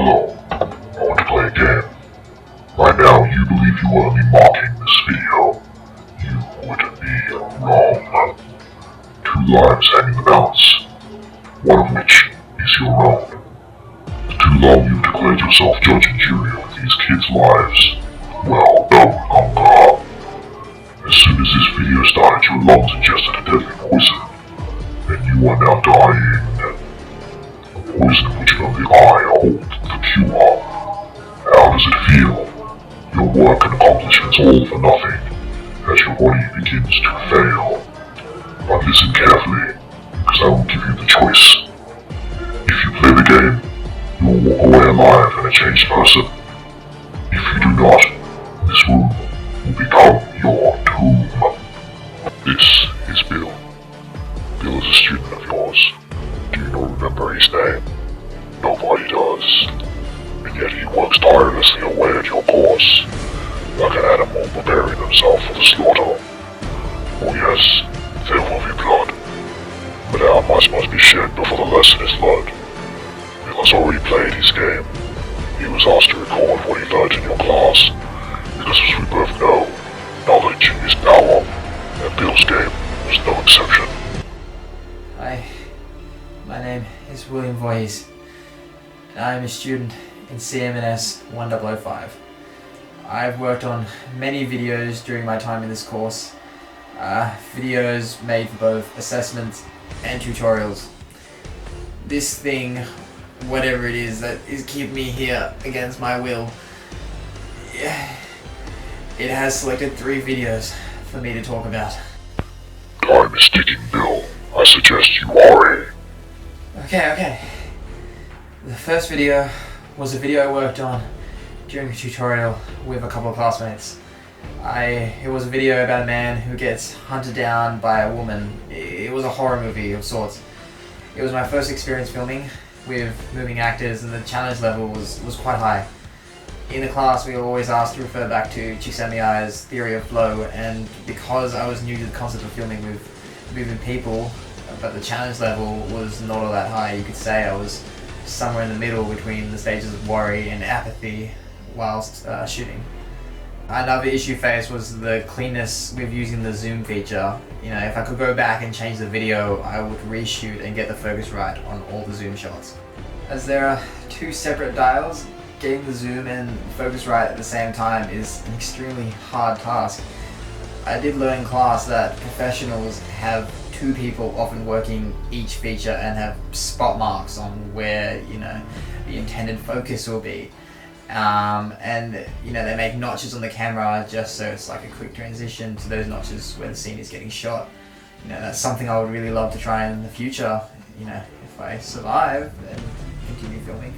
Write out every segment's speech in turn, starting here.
Hello, I want to play a game. Right now, you believe you are only mocking this video. You would be wrong. Two lives hang in the balance, one of which is your own. The too long you've declared yourself judge and jury of these kids' lives. Well, no longer. As soon as this video started, your lungs ingested a deadly poison, and you are now dying. A poison which only I hold the cure. How does it feel? Your work and accomplishments all for nothing, as your body begins to fail. But listen carefully, because I will give you the choice. If you play the game, you will walk away alive and a changed person. If you do not, this room will become your tomb. This is Bill. Bill is a student of yours. Do you not remember his name? Nobody does. And yet he works tirelessly away at your course, like an animal preparing himself for the slaughter. Oh yes, there will be blood, but how much must be shed before the lesson is learned? Bill has already played his game. He was asked to record what he learned in your class, because as we both know, knowledge is power, and Bill's game was no exception. Hi, my name is William Voies, and I am a student in CMNS 1005. I've worked on many videos during my time in this course, videos made for both assessments and tutorials. This thing, whatever it is that is keeping me here against my will, it has selected 3 videos for me to talk about. Time is ticking, Bill. I suggest you hurry. Okay. The first video was a video I worked on during a tutorial with a couple of classmates. It was a video about a man who gets hunted down by a woman. It was a horror movie of sorts. It was my first experience filming with moving actors, and the challenge level was quite high. In the class, we were always asked to refer back to Csikszentmihalyi's theory of flow, and because I was new to the concept of filming with moving people, but the challenge level was not all that high, you could say I was somewhere in the middle between the stages of worry and apathy whilst shooting. Another issue faced was the cleanness with using the zoom feature. You know, if I could go back and change the video, I would reshoot and get the focus right on all the zoom shots. As there are 2 separate dials, getting the zoom and focus right at the same time is an extremely hard task. I did learn in class that professionals have 2 people often working each feature and have spot marks on where, the intended focus will be. And they make notches on the camera just so it's like a quick transition to those notches where the scene is getting shot. That's something I would really love to try in the future, if I survive and continue filming.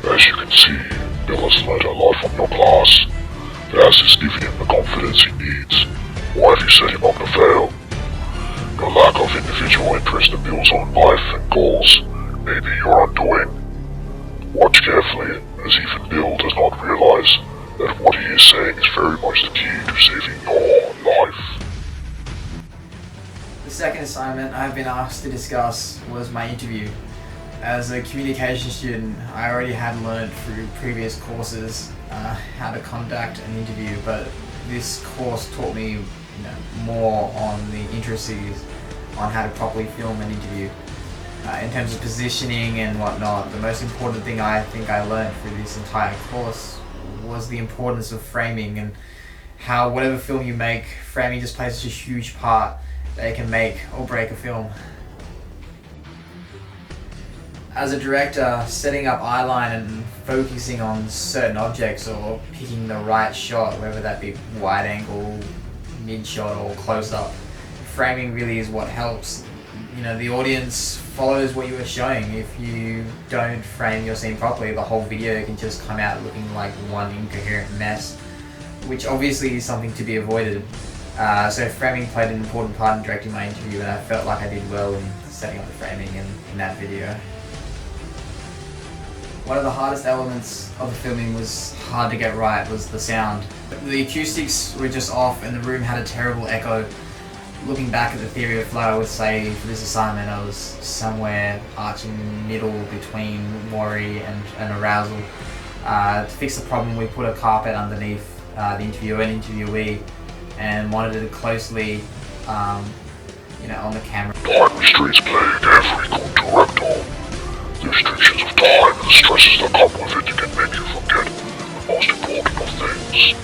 As you can see, Bill has learned a lot from your class. This is giving him the confidence he needs. Why have you set him up to fail? Your lack of individual interest in Bill's own life and goals may be your undoing. Watch carefully, as even Bill does not realize that what he is saying is very much the key to saving your life. The second assignment I've been asked to discuss was my interview. As a communication student, I already had learned through previous courses how to conduct an interview, but this course taught me more on the intricacies on how to properly film an interview. In terms of positioning and whatnot, the most important thing I think I learned through this entire course was the importance of framing, and how whatever film you make, framing just plays such a huge part that it can make or break a film. As a director, setting up eyeline and focusing on certain objects or picking the right shot, whether that be wide angle, mid shot or close up, framing really is what helps. The audience follows what you are showing. If you don't frame your scene properly, the whole video can just come out looking like one incoherent mess, which obviously is something to be avoided. So framing played an important part in directing my interview, and I felt like I did well in setting up the framing in that video. One of the hardest elements of the filming was hard to get right was the sound. The acoustics were just off and the room had a terrible echo. looking back at the theory of flow, I would say for this assignment I was somewhere arching middle between worry and arousal. To fix the problem, we put a carpet underneath the interviewer and interviewee and monitored it closely, on the camera. Time restraints plague every good director. The restrictions of time and the stresses that come with it can make you forget the most important of things.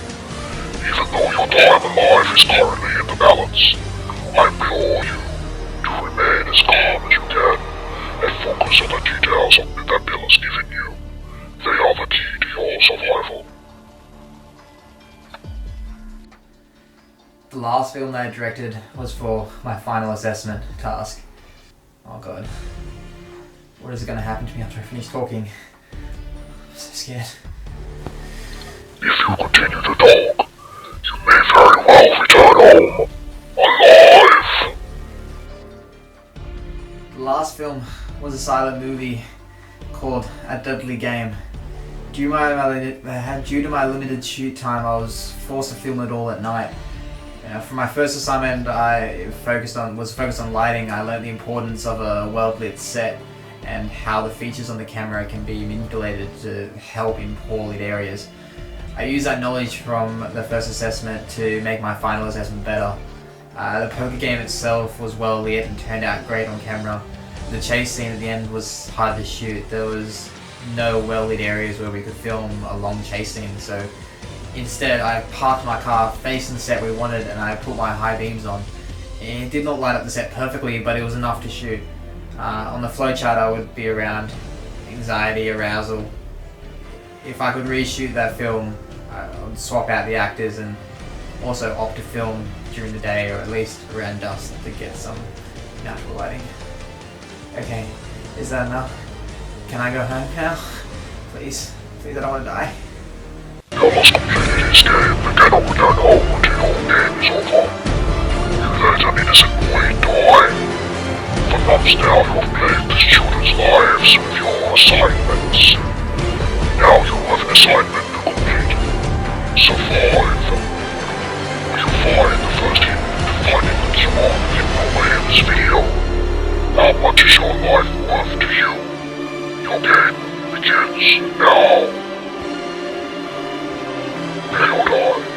Even though your time alive is currently in the balance, I implore you to remain as calm as you can and focus on the details that Bill has given you. They are the key to your survival. The last film that I directed was for my final assessment task. Oh god. What is going to happen to me after I finish talking? I'm so scared. If you continue to talk, you may very well return home alive. The last film was a silent movie called A Deadly Game. Due to my limited shoot time, I was forced to film it all at night. For my first assignment, I was focused on lighting. I learned the importance of a well-lit set and how the features on the camera can be manipulated to help in poor lit areas. I used that knowledge from the first assessment to make my final assessment better. The poker game itself was well lit and turned out great on camera. The chase scene at the end was hard to shoot. There was no well lit areas where we could film a long chase scene, so instead I parked my car facing the set we wanted and I put my high beams on. It did not light up the set perfectly, but it was enough to shoot. On the flowchart I would be around anxiety, arousal. If I could reshoot that film, I would swap out the actors and also opt to film during the day or at least around dusk to get some natural lighting. Okay, is that enough? Can I go home now? Please, I don't want to die. You must complete this game and cannot return home until your game is over. You let an innocent boy die. For months now you have plagued these children's lives with your assignments. Now you have an assignment to complete. Survive. Will you find the first hint to finding the cure hidden away in this video? How much is your life worth to you? Your game begins now. May or die.